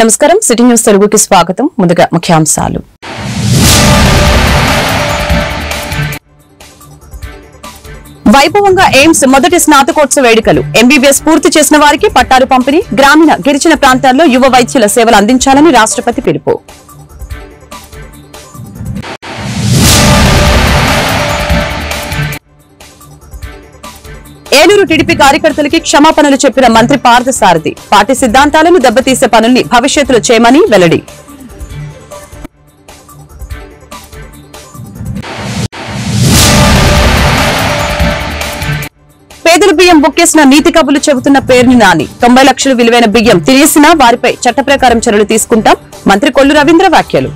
నమస్కారం city news తెలుగుకి స్వాగతం. ముందుగా ముఖ్యాంశాలు. వైభవంగా ఎయిమ్స్ మొదటి స్నాతకోత్సవ వేడుకలు. ఎంబీబీఎస్ పూర్తి చేసిన వారికి పట్టాలు పంపిణీ. గ్రామీణ గిరిజన ప్రాంతాల్లో యువ వైద్యుల సేవలు అందించాలని రాష్ట్రపతి పిలుపు. ఏలూరు టీడీపీ కార్యకర్తలకి క్షమాపణలు చెప్పిన మంత్రి పార్థసారథి. పార్టీ సిద్ధాంతాలను దెబ్బతీసే పనుల్ని భవిష్యత్తులో చేయమని వెల్లడి. పేదల బియ్యం బొక్కేసిన నీతి కబులు చెబుతున్న పేరుని నాని. 90 లక్షలు విలువైన బియ్యం తినేసినా వారిపై చట్ట ప్రకారం చర్యలు తీసుకుంటాం. మంత్రి కొల్లు రవీంద్ర వ్యాఖ్యలు.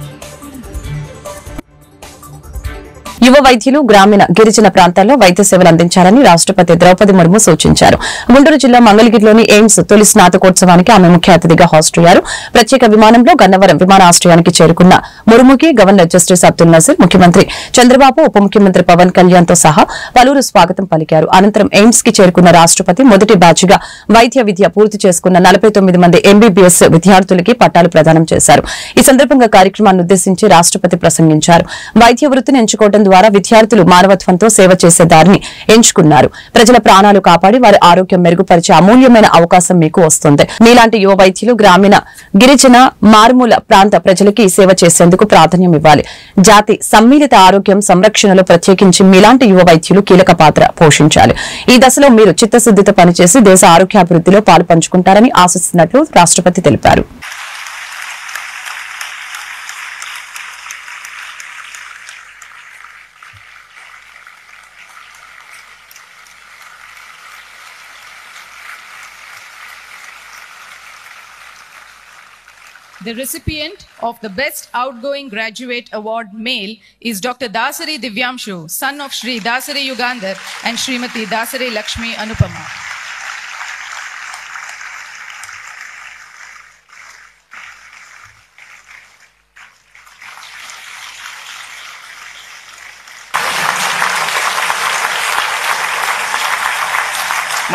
యువ వైద్యులు గ్రామీణ గిరిజన ప్రాంతాల్లో వైద్య సేవలు అందించాలని రాష్ట్రపతి ద్రౌపది ముర్ము సూచించారు. గుంటూరు జిల్లా మంగళగిరిలోని ఎయిమ్స్ తొలి స్నాతకోత్సవానికి ఆమె ముఖ్య అతిథిగా హాజరయ్యారు. ప్రత్యేక విమానంలో గన్నవరం విమానాశ్రయానికి చేరుకున్న ముర్ముకి గవర్నర్ జస్టిస్ అబ్దుల్ నజీర్, ముఖ్యమంత్రి చంద్రబాబు, ఉప ముఖ్యమంత్రి పవన్ కళ్యాణ్ తో సహా పలువురు స్వాగతం పలికారు. అనంతరం ఎయిమ్స్ కి చేరుకున్న రాష్ట్రపతి మొదటి బ్యాచ్ గా వైద్య విద్య పూర్తి చేసుకున్న 49 మంది ఎంబీబీఎస్ విద్యార్థులకి పట్టాలు ప్రదానం చేశారు. ఈ సందర్భంగా కార్యక్రమాన్ని ఉద్దేశించి రాష్ట్రపతి ప్రసంగించారు. వైద్య వృత్తిని ఎంచుకోవడం ద్వారా విద్యార్థులు మానవత్వంతో సేవ చేసే దారిని ఎంచుకున్నారు. ప్రజల ప్రాణాలు కాపాడి వారి ఆరోగ్యం మెరుగుపరిచే అమూల్యమైన అవకాశం మీకు వస్తుంది. మీలాంటి యువ వైద్యులు గ్రామీణ గిరిజన మారుమూల ప్రాంత ప్రజలకి సేవ చేసేందుకు ప్రాధాన్యం ఇవ్వాలి. జాతి సమ్మిళిత ఆరోగ్యం సంరక్షణలో ప్రత్యేకించి మీలాంటి యువ వైద్యులు కీలక పాత్ర పోషించాలి. ఈ దశలో మీరు చిత్తశుద్దితో పనిచేసి దేశ ఆరోగ్యాభివృద్ధిలో పాలు పంచుకుంటారని ఆశిస్తున్నట్లు రాష్ట్రపతి తెలిపారు. The recipient of the Best Outgoing Graduate Award male is Dr. Dasari Divyamshu, son of Shri Dasari Yugandhar and Srimati Dasari Lakshmi Anupama.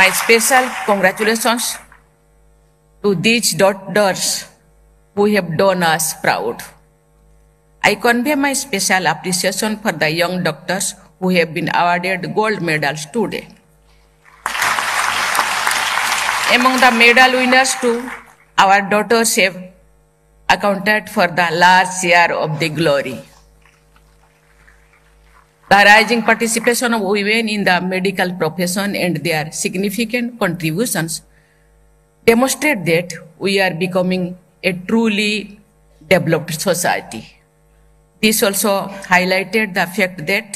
My special congratulations to these daughters who have done us proud. I convey my special appreciation for the young doctors who have been awarded gold medals today. Among the medal winners too, our daughters have accounted for the large share of the glory. The rising participation of women in the medical profession and their significant contributions demonstrate that we are becoming a truly developed society. This also highlighted the fact that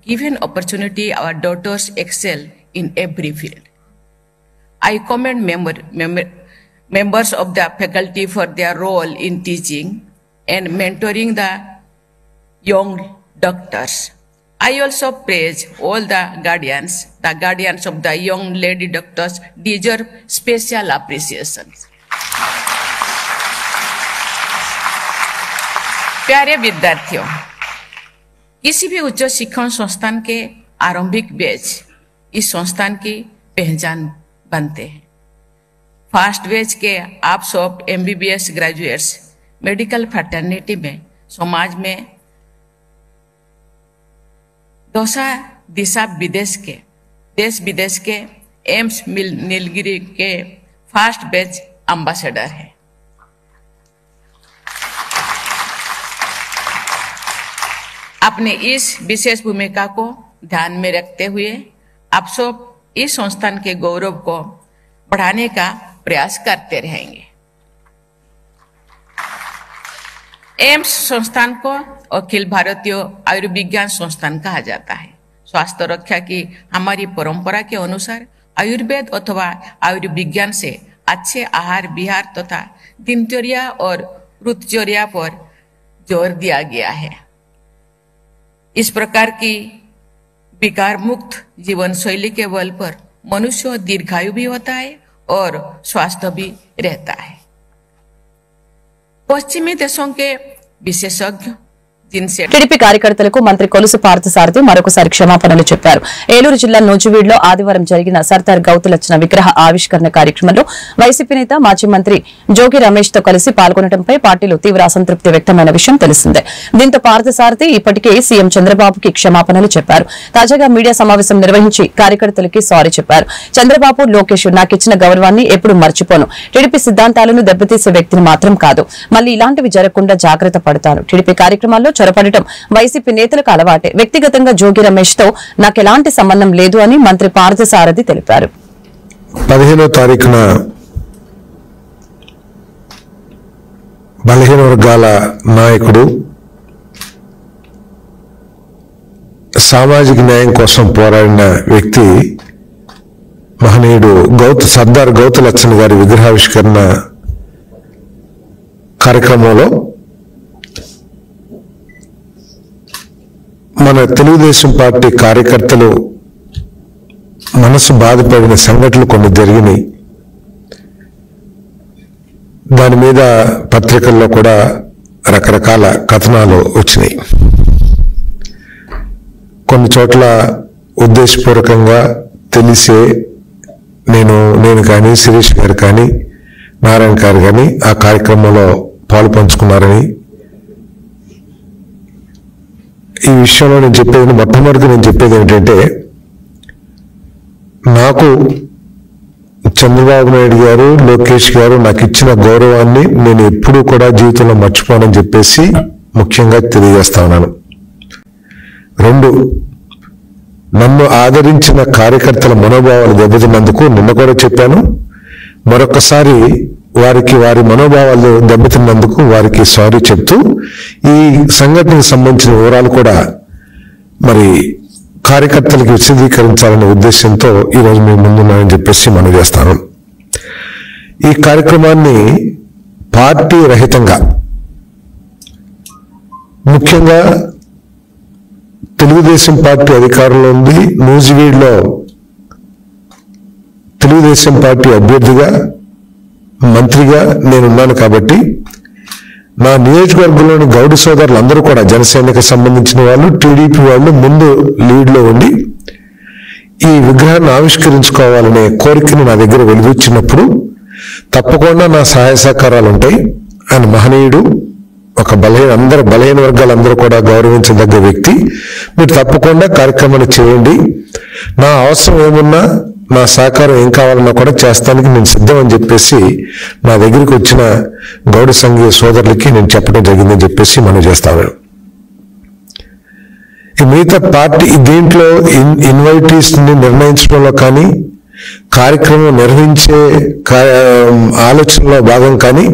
given opportunity, our daughters excel in every field. I commend members of the faculty for their role in teaching and mentoring the young doctors. I also praise all the guardians of the young lady doctors deserve special appreciation. प्यारे विद्यार्थियों, किसी भी उच्च शिक्षण संस्थान के आरंभिक batch इस संस्थान की पहचान बनते हैं. फर्स्ट बैच के आप सब एमबीबीएस ग्रेजुएट्स मेडिकल फ्रेटर्निटी में समाज में देश विदेश के एम्स नीलगिरी के फर्स्ट बैच एम्बेसडर है. अपने इस विशेष भूमिका को ध्यान में रखते हुए आप सब इस संस्थान के गौरव को बढ़ाने का प्रयास करते रहेंगे. एम्स संस्थान को अखिल भारतीय आयुर्विज्ञान संस्थान कहा जाता है. स्वास्थ्य रक्षा की हमारी परंपरा के अनुसार आयुर्वेद अथवा आयुर्विज्ञान से अच्छे आहार विहार तथा दिनचर्या और ऋतुचर्या पर जोर दिया गया है. इस प्रकार की विकार मुक्त जीवन शैली के बल पर मनुष्य दीर्घायु भी होता है और स्वास्थ्य भी रहता है. पश्चिमी देशों के विशेषज्ञ sincere. టీడీపీ కార్యకర్తలకు మంత్రి కొలుసు పార్థసారథి మరొకసారి క్షమాపణలు చెప్పారు. ఏలూరు జిల్లా నూజివీడులో ఆదివారం జరిగిన సర్దార్ గౌతులచ్చన విగ్రహ ఆవిష్కరణ కార్యక్రమంలో వైసీపీ నేత మాజీ మంత్రి జోగి రమేష్ తో కలిసి పాల్గొనడంపై పార్టీలో తీవ్ర అసంతృప్తి వ్యక్తమైన విషయం తెలిసిందే. దీంతో పార్థసారథి ఇప్పటికే సీఎం చంద్రబాబుకి క్షమాపణలు చెప్పారు. తాజాగా మీడియా సమావేశం నిర్వహించి కార్యకర్తలకి సారీ చెప్పారు. చంద్రబాబు, లోకేష్ నాకిచ్చిన గౌరవాన్ని ఎప్పుడు మర్చిపోను. టీడీపీ సిద్ధాంతాలను దెబ్బతీసే వ్యక్తిని మాత్రం కాదు. మళ్లీ ఇలాంటివి జరగకుండా జాగ్రత్త పడతాను. టీడీపీ కార్యక్రమాల్లో చొరపడటం వైసీపీ నేతలకు అలవాటే. వ్యక్తిగతంగా జోగి రమేష్ తో నాకెలాంటి సంబంధం లేదు అని మంత్రి పార్థసారథి తెలిపారు. 15వ తారీఖున బలహీన వర్గాల నాయకుడు, సామాజిక న్యాయం కోసం పోరాడిన వ్యక్తి మహనీయుడు సర్దార్ గౌతులచ్చన్ గారి విగ్రహావిష్కరణ కార్యక్రమంలో మన తెలుగుదేశం పార్టీ కార్యకర్తలు మనసు బాధపడిన సంఘటనలు కొన్ని జరిగినాయి. దాని మీద పత్రికల్లో కూడా రకరకాల కథనాలు వచ్చినాయి. కొన్ని చోట్ల ఉద్దేశపూర్వకంగా తెలిసే నేను కానీ, శిరీష్ గారు కానీ, నారాయణ గారు కానీ ఆ కార్యక్రమంలో పాలు పంచుకున్నారని, ఈ విషయంలో మొట్టమొదటి నేను చెప్పేది ఏంటంటే, నాకు చంద్రబాబు నాయుడు గారు, లోకేష్ గారు నాకు ఇచ్చిన గౌరవాన్ని నేను ఎప్పుడూ కూడా జీవితంలో మర్చిపోనని చెప్పేసి ముఖ్యంగా తెలియజేస్తా ఉన్నాను. 2, నన్ను ఆదరించిన కార్యకర్తల మనోభావాలు దెబ్బతిన్నందుకు నిన్న కూడా చెప్పాను. మరొకసారి వారి మనోభావాలు దెబ్బతిన్నందుకు వారికి సారీ చెప్తూ ఈ సంఘటనకు సంబంధించిన వివరాలు కూడా మరి కార్యకర్తలకు విశదీకరించాలనే ఉద్దేశంతో ఈరోజు మేము ముందున్నామని చెప్పేసి మనం చేస్తాను. ఈ కార్యక్రమాన్ని పార్టీ రహితంగా, ముఖ్యంగా తెలుగుదేశం పార్టీ అధికారంలో ఉంది, నూజివీడులో తెలుగుదేశం పార్టీ అభ్యర్థిగా, మంత్రిగా నేనున్నాను కాబట్టి నా నియోజకవర్గంలోని గౌడ సోదరులు అందరూ కూడా జనసేనకు సంబంధించిన వాళ్ళు, టీడీపీ వాళ్ళు ముందు లీడ్లో ఉండి ఈ విగ్రహాన్ని ఆవిష్కరించుకోవాలనే కోరికను నా దగ్గర వెలువచ్చినప్పుడు తప్పకుండా నా సహాయ సహకారాలు ఉంటాయి. ఆయన మహనీయుడు, ఒక బలహీన వర్గాలందరూ కూడా గౌరవించదగ్గ వ్యక్తి. మీరు తప్పకుండా కార్యక్రమాన్ని చేయండి. నా అవసరం ఏమున్నా, నా సహకారం ఏం కావాలన్నా కూడా చేస్తానికి నేను సిద్ధం అని చెప్పేసి నా దగ్గరికి వచ్చిన గౌడ సంఘీయ సోదరులకి నేను చెప్పడం జరిగిందని చెప్పేసి మనం చేస్తాను. ఈ మిగతా పార్టీ దీంట్లో ఇన్వైటీస్ ని నిర్ణయించడంలో కానీ, కార్యక్రమం నిర్వహించే ఆలోచనలో భాగం కానీ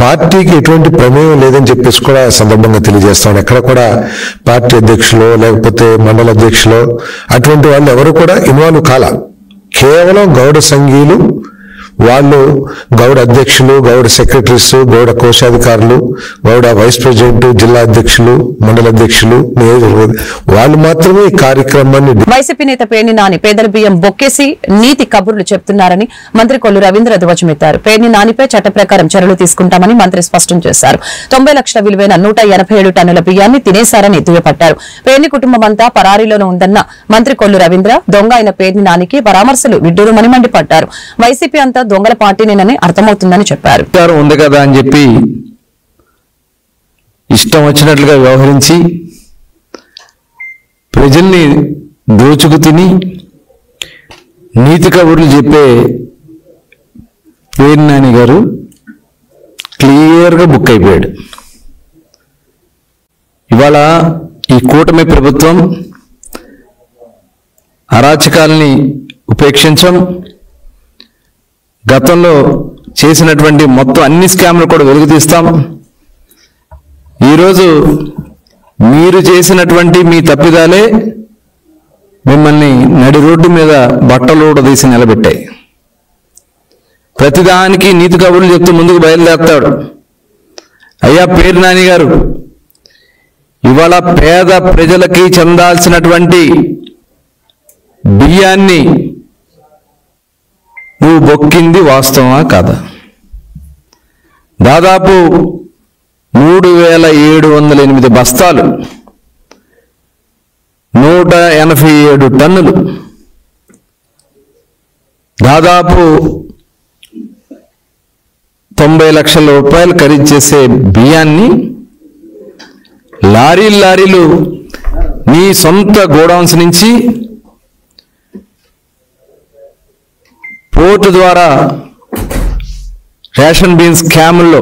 పార్టీకి ఎటువంటి ప్రమేయం లేదని చెప్పేసి కూడా సందర్భంగా తెలియజేస్తాను. ఎక్కడ కూడా పార్టీ అధ్యక్షులు లేకపోతే మండల అధ్యక్షులు అటువంటి వాళ్ళు ఎవరు కూడా ఇన్వాల్వ్ కాల. కేవలం గౌడ సంఘీయులు, వాళ్ళు గౌడ అధ్యక్షులు, గౌడ సెక్రటరీస్, గౌడ కోశాధికారులు, గౌడ వైస్ ప్రెసిడెంట్, జిల్లా అధ్యక్షులు, మండల అధ్యక్షులు, వాళ్ళు మాత్రమే ఈ కార్యక్రమాన్ని. వైసీపీ నేత పేర్ని నాని పేదల బియ్యం బొక్కేసి నీతి కబుర్లు చెప్తున్నారని మంత్రి కొల్లు రవీంద్ర ధ్వజమెత్తారు. పేర్ని నానిపై చట్ట ప్రకారం చర్యలు తీసుకుంటామని మంత్రి స్పష్టం చేశారు. 90 లక్షల విలువైన 187 టన్నుల బియ్యాన్ని తినేశారని దుయ్యపట్టారు. పేర్ని కుటుంబం అంతా పరారీలోనే ఉందన్న మంత్రి కొల్లు రవీంద్ర దొంగ అయిన పేర్ని నానికి పరామర్శలు విడ్డూరమని మండిపడ్డారు. వైసీపీ అంతా దొంగల పార్టీనేనని అర్థమవుతుందని చెప్పారు. ఉంది కదా అని చెప్పి ఇష్టం వచ్చినట్లుగా వ్యవహరించి ప్రజల్ని దోచుకు తిని నీతి కబుర్లు చెప్పే పేర్ని నాని గారు క్లియర్గా బుక్ అయిపోయాడు. ఇవాళ ఈ కూటమి ప్రభుత్వం అరాచకాల్ని ఉపేక్షించం, గతంలో చేసినటువంటి మొత్తం అన్ని స్కామ్లు కూడా వెలుగుతీస్తాం. ఈరోజు మీరు చేసినటువంటి మీ తప్పిదాలే మిమ్మల్ని నడి రోడ్డు మీద బట్టలు తీసి నిలబెట్టాయి. ప్రతిదానికి నీతి కబుర్లు చెప్తూ ముందుకు బయలుదేరుతాడు. అయ్యా పేర్ని నాని గారు, ఇవాళ పేద ప్రజలకి చెందాల్సినటువంటి బియ్యాన్ని నువ్వు బొక్కింది వాస్తవమా కాదా? దాదాపు 3,708 బస్తాలు, 187 టన్నులు, దాదాపు 90 లక్షల రూపాయలు ఖరీదు చేసే బియ్యాన్ని లారీలు మీ సొంత గోడౌన్స్ నుంచి పోర్టు ద్వారా రేషన్ బియ్యం స్కాముల్లో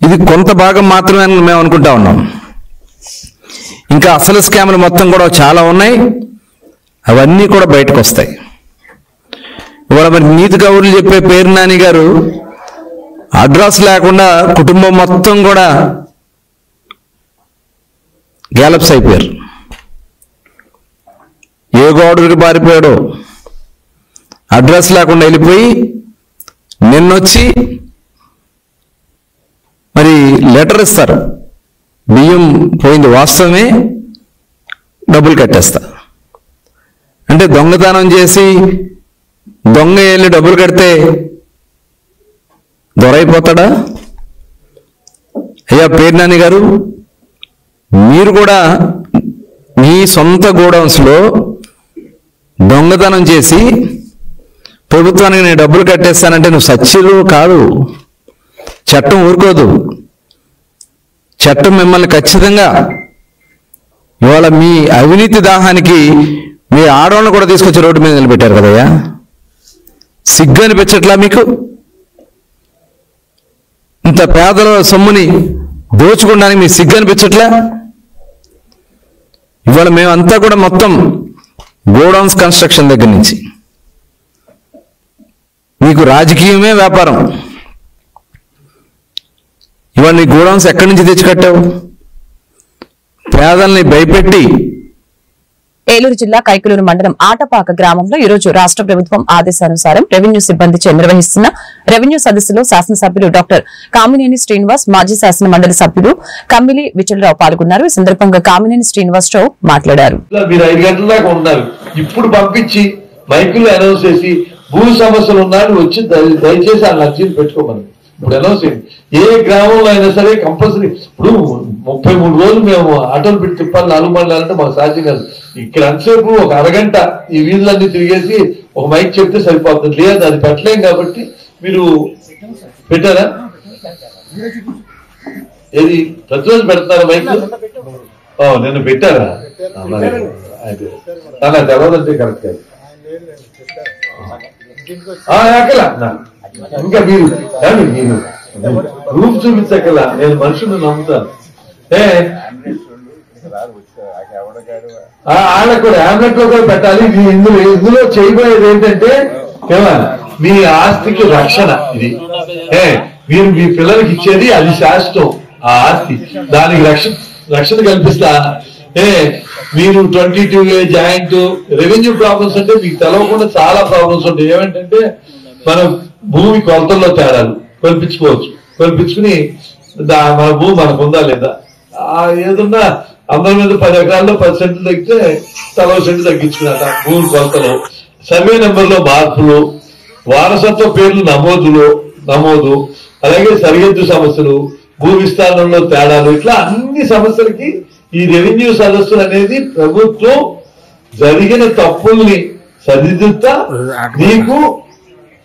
ఇది కొంత భాగం మాత్రమే మేము అనుకుంటా ఉన్నాం. ఇంకా అసలు స్కాములు మొత్తం కూడా చాలా ఉన్నాయి. అవన్నీ కూడా బయటకు వస్తాయి. ఇవాళ మరి నీతి కౌరులు చెప్పే పేరు నాని గారు అడ్రస్ లేకుండా కుటుంబం మొత్తం కూడా గ్యాలప్స్ అయిపోయారు. ఏ గోడకి పారిపోయాడో అడ్రస్ లేకుండా వెళ్ళిపోయి నిన్నొచ్చి మరి లెటర్ ఇస్తారు, బియ్యం పోయింది వాస్తవమే, డబ్బులు కట్టేస్తా అంటే దొంగతనం చేసి దొంగ వెళ్ళి డబ్బులు కడితే దొరైపోతాడా? అయ్యా పేరు నాని గారు, మీరు కూడా మీ సొంత గోడౌన్స్లో దొంగతనం చేసి ప్రభుత్వానికి నేను డబ్బులు కట్టేస్తానంటే నువ్వు సచ్చిలు కాదు. చట్టం ఊరుకోదు. చట్టం మిమ్మల్ని ఖచ్చితంగా ఇవాళ మీ అవినీతి దాహానికి మీ ఆడవాళ్ళను కూడా తీసుకొచ్చి రోడ్డు మీద నిలబెట్టారు కదయ్యా. సిగ్గు అనిపించట్లా మీకు? ఇంత పేదల సొమ్ముని దోచుకోవడానికి మీకు సిగ్గు అనిపించట్లా? ఇవాళ మేమంతా కూడా మొత్తం గోడౌన్స్ కన్స్ట్రక్షన్ దగ్గర నుంచి మీకు రాజకీయమే వ్యాపారం. ఇవాళ నీ గోడౌన్స్ ఎక్కడి నుంచి తెచ్చికట్టావు? పేదల్ని భయపెట్టి. ఏలూరు జిల్లా కైకలూరు మండలం ఆటపాక గ్రామంలో ఈరోజు రాష్ట్ర ప్రభుత్వం ఆదేశానుసారం రెవెన్యూ సిబ్బందిచే నిర్వహిస్తున్న రెవెన్యూ సదస్సులో శాసనసభ్యులు డాక్టర్ కామినేని శ్రీనివాస్, మాజీ శాసన మండలి సభ్యులు కమ్మిలి విఠలరావు పాల్గొన్నారు. ఈ సందర్భంగా కామినేని శ్రీనివాసరావు మాట్లాడారు. మీరు 5 గంటల దాకా ఉన్నారు, ఇప్పుడు పంపించి మైకులు అనౌన్స్ చేసి భూ సమస్యలు ఉన్నాయని వచ్చి దయచేసి ఆ అర్జీలు పెట్టుకోమని ఇప్పుడు అనౌన్స్ చేయండి. ఏ గ్రామంలో అయినా సరే కంపల్సరీ. ఇప్పుడు 33 రోజులు మేము ఆటోలు పెట్టి తిప్పాలి 4 మండలాలంటే మాకు సాధ్యం కాదు. ఇక్కడ అంతసేపు ఒక అరగంట ఈ వీధులన్నీ తిరిగేసి ఒక మైక్ చెప్తే సరిపోతుంది. లేదు, అది పెట్టలేం కాబట్టి మీరు పెట్టారా? ఏది ప్రతిరోజు పెడతారా మైక్? నిన్ను పెట్టారా? నాకు తెలవదంటే కరెక్ట్ కాదు. ఇంకా మీరు రూప్ చూపించక్కలా, నేను మనుషులను నమ్ముతాను. వాళ్ళకు కూడా హ్యామ్లెట్ లో కూడా పెట్టాలి. ఇందులో చేయబోయేది ఏంటంటే మీ ఆస్తికి రక్షణ. ఇది మీరు మీ పిల్లలకి ఇచ్చేది అది శాశ్వతం. ఆ ఆస్తి దానికి రక్షణ కల్పిస్తా. మీరు 22A జాయింట్ రెవెన్యూ ప్రాబ్లమ్స్ అంటే మీకు తెలవకుండా చాలా ప్రాబ్లమ్స్ ఉంటాయి. ఏమంటే మనం భూమి కొలతల్లో తేడాలు కొలిపించుకుని మన భూమి మనకు ఉందా లేదా, ఏదన్నా అందరి మీద 10 ఎకరాల్లో 10 సెంట్లు తగ్గితే తల సెంటు తగ్గించుకున్నట భూమి కొలతలు, సర్వే నెంబర్లో మార్పులు, వారసత్వ పేర్లు నమోదు, అలాగే సరిహద్దు సమస్యలు, భూ విస్తరణలో తేడాలు, ఇట్లా అన్ని సమస్యలకి ఈ రెవెన్యూ సదస్సులు అనేది ప్రభుత్వం జరిగిన తప్పుల్ని సరిదిద్దుతా నీకు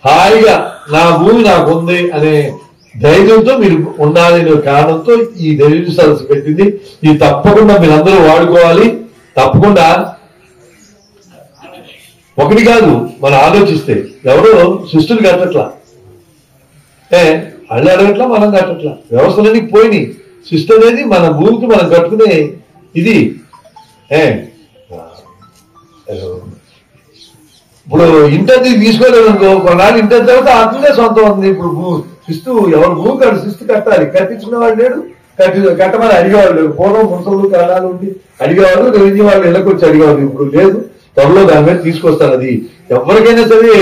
హాయిగా నా భూమి నాకుంది అనే ధైర్యంతో మీరు ఉండాలనే కారణంతో ఈ రెవెన్యూ సదస్సు పెట్టింది. ఇది తప్పకుండా మీరందరూ వాడుకోవాలి. తప్పకుండా ఒకటి కాదు, మనం ఆలోచిస్తే ఎవరో శిస్తులు కట్టట్లా, అళ్ళు అడగట్లా, మనం కట్టట్లా, వ్యవస్థలన్నీ పోయినాయి. శిస్తు అనేది మన భూమికి మనం కట్టుకునే ఇది. ఇప్పుడు ఇంటర్ తీసుకోలేదు అనుకో, కొన్నాళ్ళు ఇంటర్ తర్వాత అతనే సొంతం ఉంది. ఇప్పుడు శిస్తు ఎవరు భూమి కాదు, శిస్తు కట్టాలి. కట్టించుకునేవాడు లేడు, కట్టమని అడిగేవాళ్ళు లేరు. పూర్వం మున్సలు కాలాలు ఉండి అడిగేవాళ్ళు, రెవెన్యూ వాళ్ళు ఇళ్ళకొచ్చి అడిగేవాళ్ళు. ఇప్పుడు లేదు, త్వరలో దాని మీద తీసుకొస్తారు. అది ఎవరికైనా సరే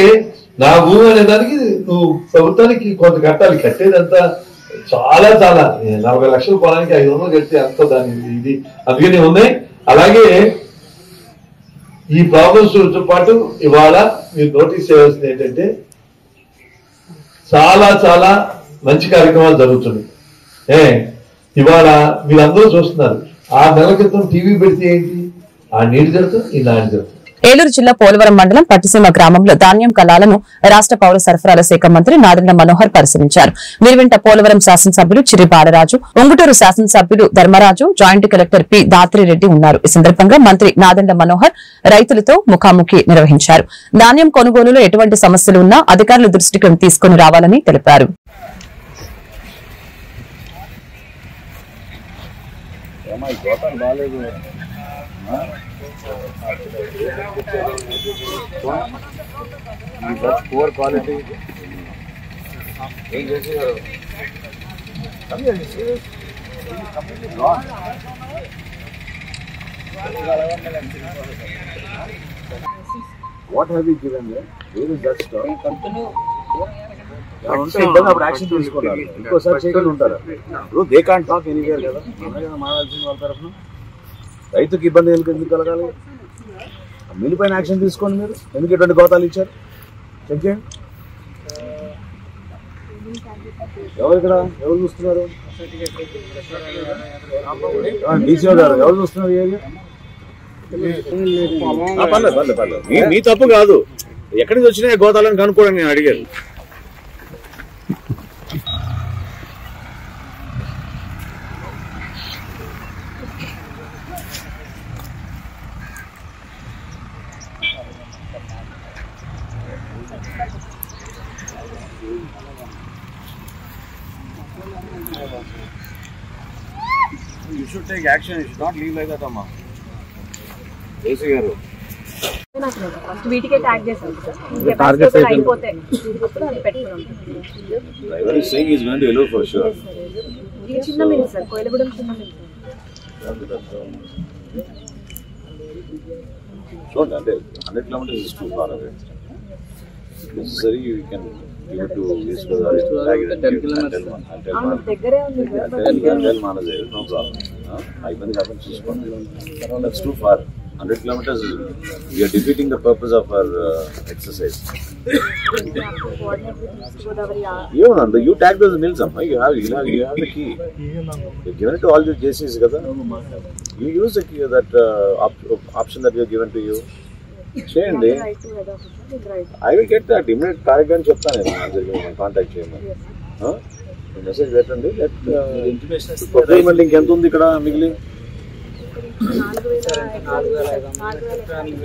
నా భూమి అనే దానికి నువ్వు ప్రభుత్వానికి కొంత కట్టాలి. కట్టేదంతా చాలా 40 లక్షల పొలానికి 500 కడితే అంత దాని ఇది అందుకనే ఉన్నాయి. అలాగే ఈ ప్రాబ్లమ్స్ తో పాటు ఇవాళ మీరు నోటీస్ చేయాల్సింది ఏంటంటే చాలా మంచి కార్యక్రమాలు జరుగుతున్నాయి. ఇవాళ వీళ్ళందరూ చూస్తున్నారు. 6 నెలల క్రితం టీవీ పెడితే ఏంటి, ఆ నీటి జరుగుతుంది, ఈ నాటి జరుగుతుంది. ఏలూరు జిల్లా పోలవరం మండలం పట్టిసీమ గ్రామంలో ధాన్యం కళాలను రాష్ట్ర పౌర సరఫరాల శాఖ మంత్రి నాదెండ్ల మనోహర్ పరిశీలించారు. వీరివెంట పోలవరం శాసనసభ్యులు చిరి బాలరాజు, ఉంగుటూరు శాసనసభ్యులు Dharmaraju, joint collector P Dhatri Reddy ఉన్నారు. ఈ సందర్భంగా మంత్రి నాదెండ్ల మనోహర్ రైతులతో ముఖాముఖి నిర్వహించారు. ధాన్యం కొనుగోలులో ఎటువంటి సమస్యలు ఉన్నా అధికారుల దృష్టికి తీసుకుని రావాలని తెలిపారు. poor quality. Completely gone. What have you given there? Where is that store? అప్పుడు యాక్షన్ తీసుకున్నారు. ఇంకోసారి చేయకుండా ఉంటారు. ఇప్పుడు దే కాంట్ టాక్ ఎనీవేర్ కదా, మానాల్సింది వాళ్ళ తరఫున. రైతుకి ఇబ్బంది ఎందుకు కలగాలి? మిల్ పైన యాక్షన్ తీసుకోండి. మీరు ఎందుకు ఎటువంటి గోతాలు ఇచ్చారు చెక్ చేయండి. ఎవరు ఇక్కడ ఎవరు చూస్తున్నారు? డీసీఓ గారు ఎవరు చూస్తున్నారు? ఏరియా పర్లేదు పర్లేదు పర్లేదు, మీ తప్పు కాదు. ఎక్కడి నుంచి వచ్చినాయి గోతాలని కనుక్కోవడం నేను అడిగాను. You should take action. You should not leave like that, Amma. AC garu. వీటికే ట్యాగ్ చేశాం సార్. అయిపోతే అది పెట్టుకున్నాం. Driver is saying he is going to Elur for sure. ఇది చిన్న మిల్ సార్, కోయిలగూడెం చిన్న mill sir. Short, 100 kilometers is too far away. Necessary, you can give it to this brother. 10 kilometers. దగ్గరే ఉంది sir. Tell manager, no problem. I can happen to that's too far. 100 kilometers, we are defeating the purpose of our exercise. You tag those mills, you have the key. You given it to all the JCs, you use the key, that option that we have given to you. Cheyandi. I will get that immediate target cheptanu contact cheyandi. Message పెట్టండి. procurement link ఎంత ఉంది ఇక్కడ మిగిలి?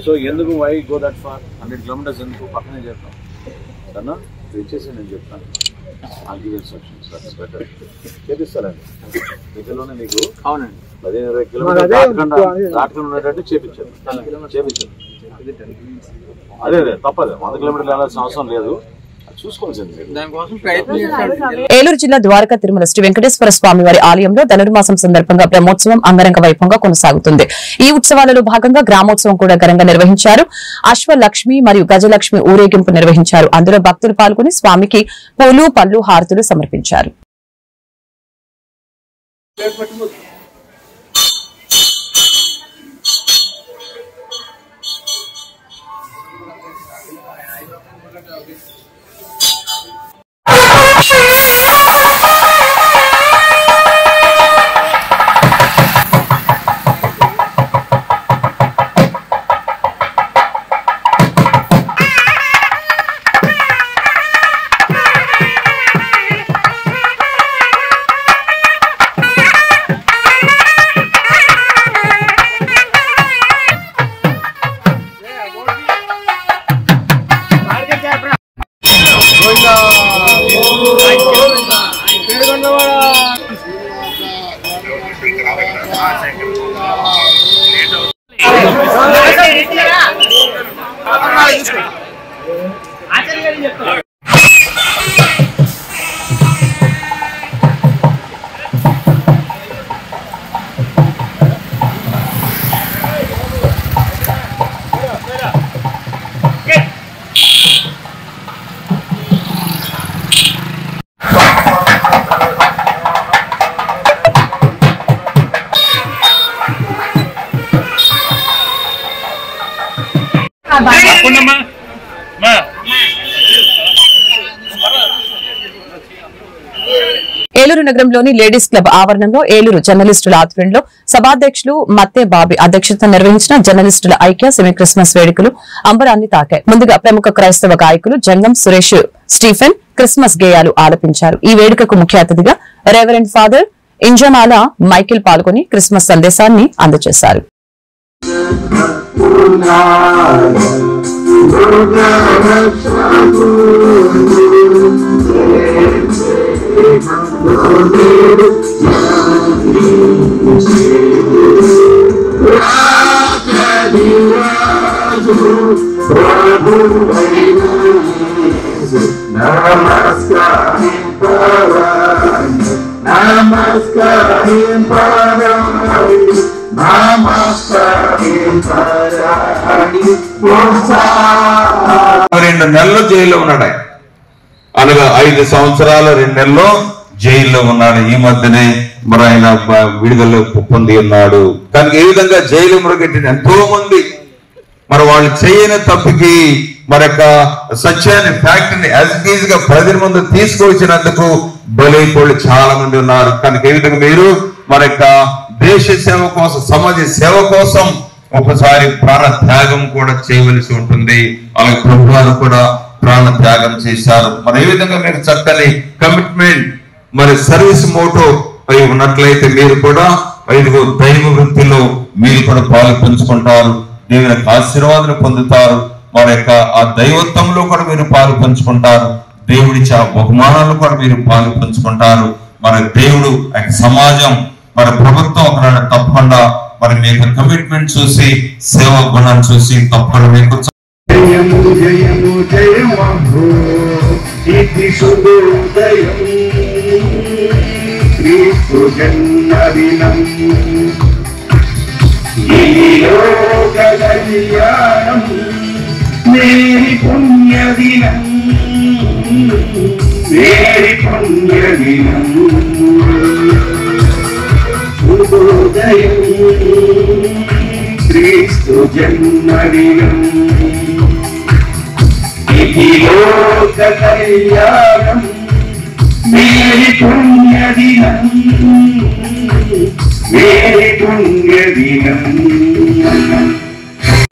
So ఎందుకు why go that far? 100 kilometers ఎందుకు? పక్కనే చేద్దాం సరేనా? ఇచ్చేసి నేను చెప్తాను. I'll give instructions. That's better. చేపిస్తారండి మీలోనే మీకు. అవునండి, 15-20 కిలోమీటర్లు దాటకుండా ఉండేటట్టు చేపించారు. అదే తప్పదు, 100 కిలోమీటర్లు వెళ్ళాల్సిన అవసరం లేదు. ఏలూరు జిల్లా ద్వారకా తిరుమల శ్రీ వెంకటేశ్వర స్వామి వారి ఆలయంలో ధనుర్మాసం సందర్భంగా బ్రహ్మోత్సవం అంగరంగ వైభవంగా కొనసాగుతుంది. ఈ ఉత్సవాలలో భాగంగా గ్రామోత్సవం కూడా ఘనంగా నిర్వహించారు. అశ్వలక్ష్మి మరియు గజలక్ష్మి ఊరేగింపు నిర్వహించారు. అందులో భక్తులు పాల్గొని స్వామికి పూలు, పళ్లు, హారతులు సమర్పించారు. ఏలూరు నగరంలోని లేడీస్ క్లబ్ ఆవరణంలో ఏలూరు జర్నలిస్టుల ఆధ్వర్యంలో సభాధ్యక్షులు మత్తే బాబీ అధ్యక్షతన నిర్వహించిన జర్నలిస్టుల ఐక్య సెమీ క్రిస్మస్ వేడుకలు అంబరాన్ని తాకాయి. ముందుగా ప్రముఖ క్రైస్తవ గాయకులు జంగం సురేష్ స్టీఫెన్ క్రిస్మస్ గేయాలు ఆలపించారు. ఈ వేడుకకు ముఖ్య అతిథిగా రెవరెండ్ ఫాదర్ ఇంజమాల మైకిల్ పాల్గొని క్రిస్మస్ సందేశాన్ని అందజేశారు. రెండు నెలలు జైల్లో ఉన్నాడు. అనగా 5 సంవత్సరాలు 2 నెలలు జైల్లో ఉన్నాడు. ఈ మధ్యనే మరి ఆయన విడుదల పొంది ఉన్నాడు. కానీ ఏ విధంగా జైలు మురగెట్టిన ఎంతో మంది మరి వాళ్ళు చేయని తప్పుకి మరి సత్యాన్ని ఫ్యాక్టరీని యాజ్ గా ప్రజల ముందు తీసుకొచ్చినందుకు బలైపోయి చాలా మంది ఉన్నారు. కనుక ఏ విధంగా మీరు మరి దేశ సేవ కోసం సమాజ సేవ కోసం ఒకసారి ప్రాణ త్యాగం కూడా చేయవలసి ఉంటుంది. అలాగే ప్రభుత్వాలు కూడా ప్రాణ త్యాగం చేశారు. మరి ఏ విధంగా మీరు చక్కని కమిట్మెంట్ మరి సర్వీస్ మోటో అయి ఉన్నట్లయితే మీరు కూడా ఐదుగు దైవ వృత్తిలో మీరు కూడా పాలు పంచుకుంటారు. దేవుని ఆశీర్వాదాలు పొందుతారు. వారి ఆ దైవత్వంలో కూడా మీరు పాలు పంచుకుంటారు. దేవుడిచ్చే ఆ బహుమానాలు కూడా మీరు పాలు పంచుకుంటారు. మన దేవుడు సమాజం మన ప్రభుత్వం ఒక తప్పకుండా మరి మీకు కమిట్మెంట్ చూసి సేవా గుణాన్ని చూసి తప్పకుండా మీకు మేరీ పుణ్యదినం శుభోదయం క్రీస్తు జన్మదినం ఇది లోక కళ్యాణం మేరీ పుణ్యదినం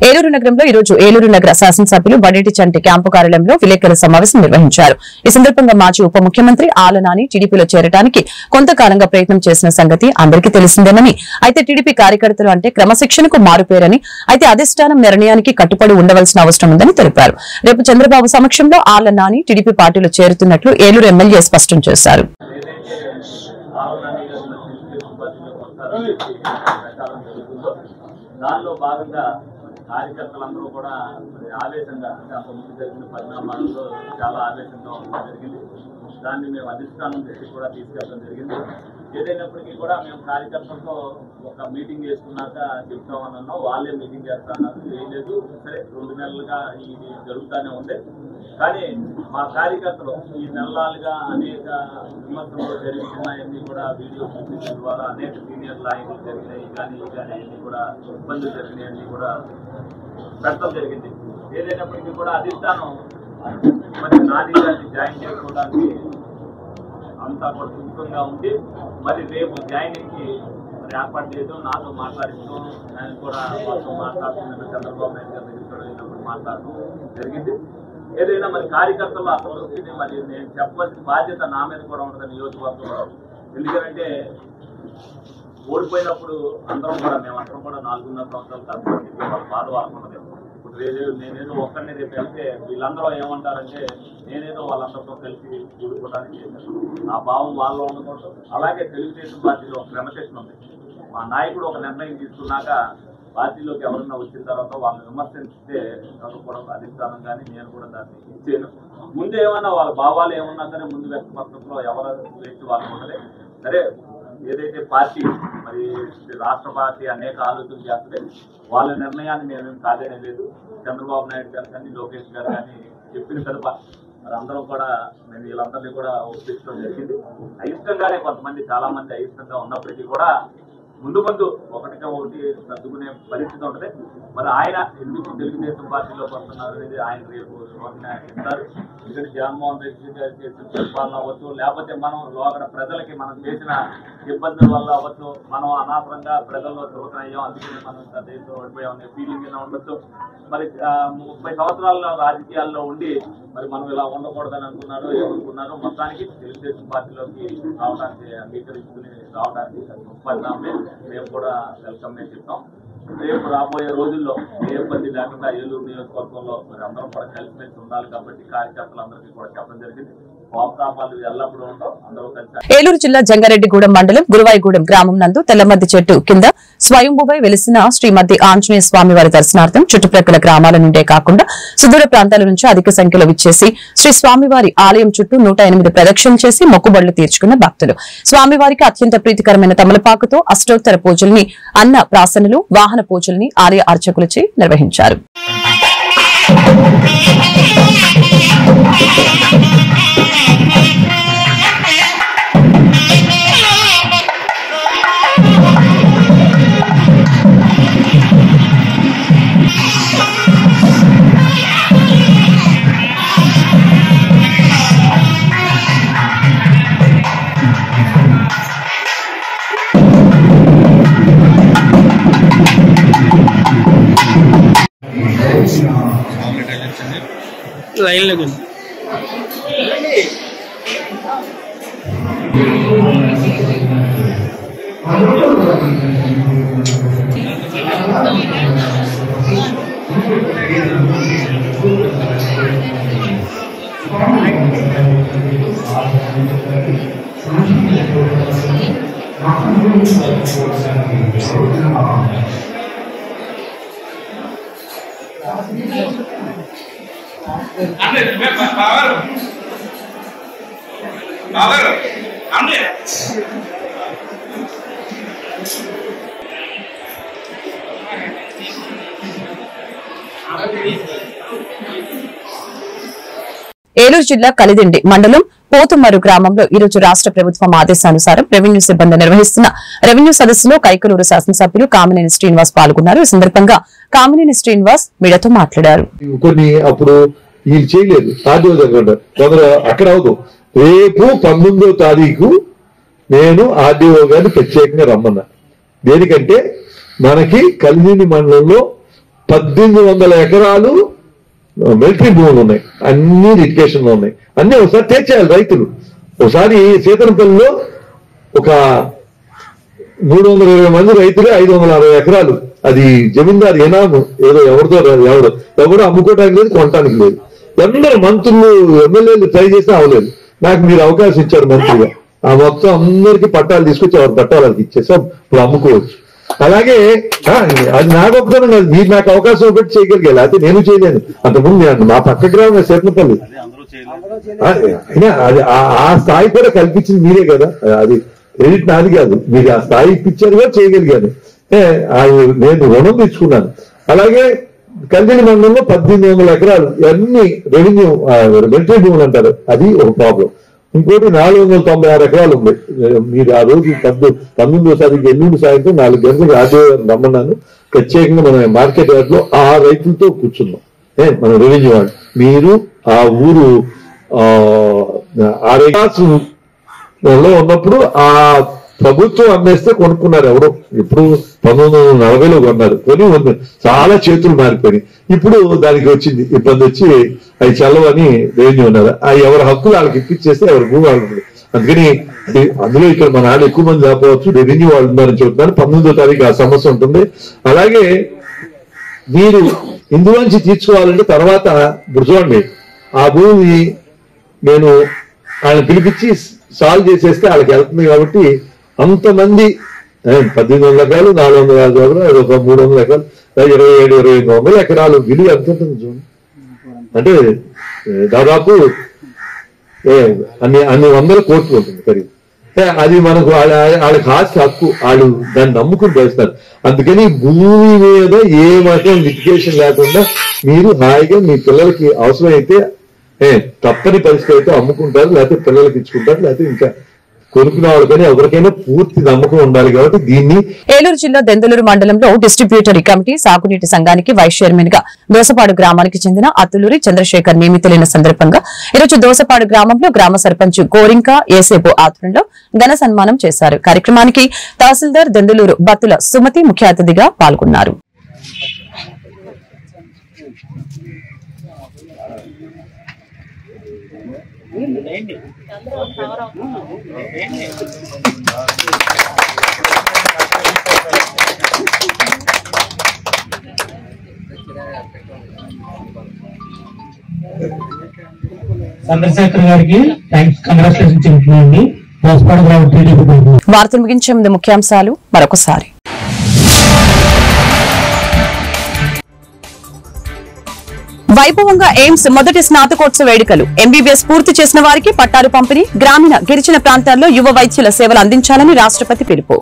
ఏలూరు నగరంలో ఈరోజు ఏలూరు నగర శాసనసభ్యులు బడేటి చంటి క్యాంపు కార్యాలయంలో విలేకరుల సమావేశం నిర్వహించారు. ఈ సందర్భంగా మాజీ ఉప ముఖ్యమంత్రి ఆలనాని టీడీపీలో చేరడానికి కొంతకాలంగా ప్రయత్నం చేసిన సంగతి అందరికీ తెలిసిందేనని, అయితే టీడీపీ కార్యకర్తలు అంటే క్రమశిక్షణకు మారుపేరని, అయితే అధిష్టానం నిర్ణయానికి కట్టుబడి ఉండవలసిన అవసరం ఉందని తెలిపారు. రేపు చంద్రబాబు సమక్షంలో ఆలనాని టీడీపీ పార్టీలో చేరుతున్నట్లు ఏలూరు ఎమ్మెల్యే స్పష్టం చేశారు. దానిలో భాగంగా కార్యకర్తలందరూ కూడా ఆవేశంగా అంటే అంతకుముందు జరిగిన పరిణామాలలో చాలా ఆవేశంగా ఉండడం జరిగింది. దాన్ని మేము అధిష్టానం దృష్టికి కూడా తీసుకెళ్ళడం జరిగింది. ఏదైనప్పటికీ కూడా మేము కార్యకర్తలతో ఒక మీటింగ్ చేసుకున్నాక చెప్తామని అన్నాం. వాళ్ళే మీటింగ్ చేస్తున్నారు, చేయలేదు. సరే 2 నెలలుగా ఇది జరుగుతూనే ఉంది. కానీ మా కార్యకర్తలు ఈ నెలలుగా అనేక విమర్శలు జరుగుతున్నాయని కూడా వీడియో చూపించడం ద్వారా అనేక సీనియర్ లాయర్లు జరిగినాయి కానీ అన్ని కూడా ఇబ్బందులు జరిగినాయని కూడా పెట్టడం జరిగింది. ఏదైనప్పటికీ కూడా అధిష్టానం మరి నాని గారిని జాయిన్ చేసుకోవడానికి అంతా కూడా సుఖంగా ఉంది. మరి రేపు జాయినింగ్కి మరి ఏర్పాటు చేయడం, నాతో మాట్లాడిస్తూ నేను కూడా వాళ్ళతో మాట్లాడుతున్న చంద్రబాబు నాయుడు గారి దగ్గర వెళ్ళినప్పుడు మాట్లాడడం జరిగింది. ఏదైనా మరి కార్యకర్తలు అసలు వచ్చింది మరి నేను చెప్పవలసిన బాధ్యత నా మీద కూడా ఉంటుంది నియోజకవర్గంలో. ఎందుకంటే ఓడిపోయినప్పుడు మేమందరం కూడా 4.5 సంవత్సరాల తర్వాత వాళ్ళ బాధ వాళ్ళకున్నది. ఇప్పుడు నేనేదో ఒక్కడిని రేపు వెళ్తే వీళ్ళందరూ ఏమంటారంటే నేనేదో వాళ్ళందరితో కలిసి కూడుకోవడానికి ఆ భావం వాళ్ళలో ఉండకూడదు. అలాగే తెలుగుదేశం పార్టీలో ఒక క్రమశిక్షణ ఉంది. మా నాయకుడు ఒక నిర్ణయం తీసుకున్నాక పార్టీలోకి ఎవరన్నా వచ్చిన తర్వాత వాళ్ళని విమర్శిస్తే కూడా అధిష్టానం కానీ నేను కూడా దాన్ని ఇచ్చాను. ముందు ఏమన్నా వాళ్ళ భావాలు ఏమన్నా సరే ముందు వ్యక్తిత్వంలో ఎవరు వేసి వాళ్ళు ఉండదు. సరే ఏదైతే పార్టీ మరి రాష్ట్ర పార్టీ అనేక ఆలోచనలు చేస్తుంది, వాళ్ళ నిర్ణయాన్ని మేమేం కాదనే లేదు. చంద్రబాబు నాయుడు గారు కానీ లోకేష్ గారు కానీ చెప్పిన కనుక మరి అందరం కూడా మేము వీళ్ళందరినీ కూడా ఒప్పించడం జరిగింది. అయిష్టంగానే కొంతమంది చాలా మంది అయిష్టంగా ఉన్నప్పటికీ కూడా ముందు ఒకటిగా ఒకటి సర్దుకునే పరిస్థితి ఉంటుంది. మరి ఆయన ఎందుకు తెలుగుదేశం పార్టీలోకి వస్తున్నారు అనేది ఆయన రేపు ఇస్తారు. ఎందుకంటే జగన్మోహన్ రెడ్డి గారు చేసిన పరిపాలన అవ్వచ్చు, లేకపోతే మనం లోకడ ప్రజలకి మనం చేసిన ఇబ్బందుల వల్ల అవ్వచ్చు, మనం అనవసరంగా ప్రజల్లో చురుకనయ్యాం, అందుకని మనం దేశంలో ఓడిపోయాం అనే ఫీలింగ్ అయినా ఉండొచ్చు. మరి 30 సంవత్సరాల రాజకీయాల్లో ఉండి మరి మనం ఇలా ఉండకూడదని అనుకున్నారు, ఏమనుకున్నారు. మొత్తానికి తెలుగుదేశం పార్టీలోకి రావడానికి అంగీకరించుకుని రావడానికి పరిణామమే మేము కూడా వెల్కమ్ నే చెప్తాం. రేపు రాబోయే రోజుల్లో ఏ ఇబ్బంది లేకుండా ఏలూరు నియోజకవర్గంలో మరి అందరం కూడా కలిసిమెలిసి ఉండాలి కాబట్టి కార్యకర్తలందరికీ కూడా చెప్పడం జరిగింది. కోపతాపాలు ఎల్లప్పుడూ ఉండవు, అందరూ కలిసి. ఏలూరు జిల్లా జంగారెడ్డిగూడెం మండలం గురువాయిగూడెం గ్రామం నందు తెల్లమద్ది చెట్టు కింద స్వయంభువై వెలిసిన శ్రీమతి ఆంజనేయ స్వామి వారి దర్శనార్థం చుట్టుప్రక్కల గ్రామాల నుండే కాకుండా సుదూర ప్రాంతాల నుంచి అధిక సంఖ్యలో విచ్చేసి శ్రీ స్వామివారి ఆలయం చుట్టూ 108 ప్రదక్షిణలు చేసి మొక్కుబడులు తీర్చుకున్న భక్తులు స్వామివారికి అత్యంత ప్రీతికరమైన తమలపాకుతో అష్టోత్తర పూజల్ని, అన్న ప్రాసనలు, వాహన పూజల్ని ఆలయ అర్చకులచే నిర్వహించారు. लाइन लगे ఏలూరు జిల్లా కలిదిండి మండలం పోతుమరు గ్రామంలో ఈ రోజు రాష్ట్ర ప్రభుత్వం ఆదేశానుసారం రెవెన్యూ సిబ్బంది నిర్వహిస్తున్న రెవెన్యూ సదస్సులో కైకలూరు శాసనసభ్యులు కామినేని శ్రీనివాస్ పాల్గొన్నారు. ఈ సందర్భంగా కామినేని శ్రీనివాస్ మీడియాతో మాట్లాడారు. కొన్ని అప్పుడు వీళ్ళు చేయలేదు, ఆర్డీఓ దగ్గర కొందరు అక్కడ అవదు. రేపు 19వ తారీఖు నేను ఆర్డీఓ గారిని ప్రత్యేకంగా రమ్మన్నా. దేనికంటే మనకి కలిదిండి మండలంలో 1800 ఎకరాలు మిలిటరీ భూములు ఉన్నాయి, అన్ని లిటిగేషన్ లో ఉన్నాయి. అన్ని ఒకసారి తెచ్చేయాలి రైతులు. ఒకసారి సీతనపల్లిలో ఒక 320 మంది రైతులే 560 ఎకరాలు, అది జమీందారు ఎనాము ఏదో ఎవరో అమ్ముకోవడానికి లేదు, కొనడానికి లేదు. అందరూ మంత్రులు ఎమ్మెల్యేలు ట్రై చేస్తే అవలేదు. నాకు మీరు అవకాశం ఇచ్చారు మంత్రిగా, ఆ మొత్తం అందరికీ పట్టాలు తీసుకొచ్చి ఎవరు పట్టాలకు ఇచ్చేసాం, ఇప్పుడు అమ్ముకోవచ్చు. అలాగే అది నా గొప్పతనం కాదు, మీరు నాకు అవకాశం పెట్టి చేయగలిగారు, అయితే నేను చేయలేను. అంతకుముందు మా పక్క గ్రామం సేతనపల్లి, అయినా అది ఆ స్థాయి కూడా కల్పించింది మీరే కదా, అది క్రెడిట్ నాది కాదు, మీరు ఆ స్థాయి ఇప్పించారు కూడా చేయగలిగాను. నేను రుణం తెచ్చుకున్నాను. అలాగే కలిదిండి మండలంలో 1800 ఎకరాలు అన్ని రెవెన్యూ మిలిటరీ భూములు అంటారు, అది ఒక ప్రాబ్లం. ఇంకోటి 496 ఎకరాలు ఉంది. మీరు ఆ రోజు 19వ తారీఖు ఎల్లుండి సాయంత్రం 4 గంటలకు ఆర్డీఓ గారిని రమ్మన్నాను. ప్రత్యేకంగా మనం మార్కెట్ యార్డ్ లో ఆ రైతులతో కూర్చున్నాం. మన రెవెన్యూ వాళ్ళు మీరు ఆ ఊరు లో ఉన్నప్పుడు ఆ ప్రభుత్వం అమ్మేస్తే కొనుక్కున్నారు ఎవరో, ఇప్పుడు 1940లో కొన్నారు, కొని చాలా చేతులు మారిపోయినాయి. ఇప్పుడు దానికి వచ్చింది ఇబ్బంది వచ్చి అవి చల్లవని రెవెన్యూ ఉన్నారు. అవి ఎవరి హక్కులు వాళ్ళకి ఇప్పించేస్తే ఎవరి భూమి వాళ్ళకి. అందుకని అందులో ఇక్కడ మన వాళ్ళు ఎక్కువ మంది లేకపోవచ్చు, రెవెన్యూ వాళ్ళు ఉన్నారని చెబుతున్నారు. 19వ తారీఖు ఆ సమస్య ఉంటుంది. అలాగే మీరు ఇందులోంచి తీర్చుకోవాలంటే తర్వాత ఇప్పుడు చూడండి, ఆ భూమి నేను వాళ్ళని పిలిపించి సాల్వ్ చేసేస్తే వాళ్ళకి వెళ్తుంది. కాబట్టి అంతమంది 1800 ఎకరాలు, 400 ఎకరాలు, 300 ఎకరాలు, 27-2800 ఎకరాలు విలువ ఎంత ఉంటుంది చూడండి. అంటే దాదాపు అన్ని 100 కోట్లు ఉంటుంది ఖరీదు. అది మనకు వాళ్ళకి ఆస్తి హక్కు, వాళ్ళు దాన్ని నమ్ముకుని చేస్తారు. అందుకని భూమి మీద ఏ మాత్రం లిటిగేషన్ లేకుండా మీరు హాయిగా మీ పిల్లలకి అవసరమైతే తప్పని పరిస్థితి అయితే అమ్ముకుంటారు, లేకపోతే పిల్లలకి ఇచ్చుకుంటారు, లేకపోతే ఇంకా కొనుక్కునే వాళ్ళకైనా ఎవరికైనా పూర్తి నమ్మకం ఉండాలి కాబట్టి దీన్ని. ఏలూరు జిల్లా దెందులూరు మండలంలో డిస్ట్రిబ్యూటరీ కమిటీ సాగునీటి సంఘానికి వైస్ చైర్మన్ గా దోసపాడు గ్రామానికి చెందిన అత్తులూరి చంద్రశేఖర్ నియమితులైన సందర్భంగా ఈరోజు దోసపాడు గ్రామంలో గ్రామ సర్పంచ్ గోరింక ఏసేపు ఆధ్వర్యంలో ఘన సన్మానం చేశారు. కార్యక్రమానికి తహసీల్దార్ దెందులూరు బత్తుల సుమతి ముఖ్య అతిథిగా పాల్గొన్నారు. చంద్రశేఖర్ గారికి థ్యాంక్స్, కంగ్రాచులేషన్స్ చెప్తున్నాండి. వార్తలు ముగించే ముందు ముఖ్యాంశాలు మరొకసారి. వైభవంగా ఎయిమ్స్ మొదటి స్నాతకోత్సవ వేడుకలు. ఎంబీబీఎస్ పూర్తి చేసిన వారికి పట్టాలు పంపిణీ. గ్రామీణ గిరిజన ప్రాంతాల్లో యువ వైద్యుల సేవలు అందించాలని రాష్ట్రపతి పిలుపు.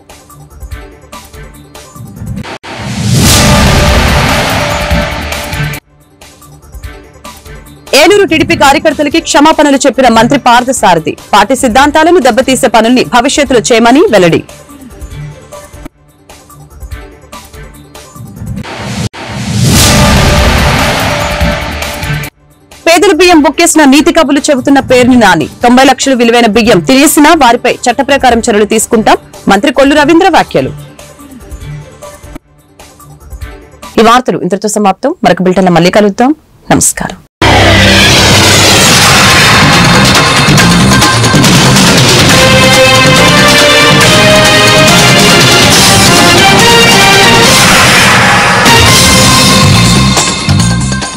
ఏలూరు టీడీపీ కార్యకర్తలకి క్షమాపణలు చెప్పిన మంత్రి పార్థసారథి. పార్టీ సిద్ధాంతాలను దెబ్బతీసే పనుల్ని భవిష్యత్తులో చేయమని వెల్లడి. పేదల బియ్యం బుక్కేసిన నీతి కబులు చెబుతున్న పేరుని నాని. 90 లక్షలు విలువైన బియ్యం తినేసినా వారిపై చట్ట ప్రకారం చర్యలు తీసుకుంటాం మంత్రి కొల్లు రవీంద్ర వ్యాఖ్యలు. ఈ వార్తలు ఇంతటితో సమాప్తం. మరొక బులెటిన్లో మళ్ళీ కలుద్దాం. నమస్కారం.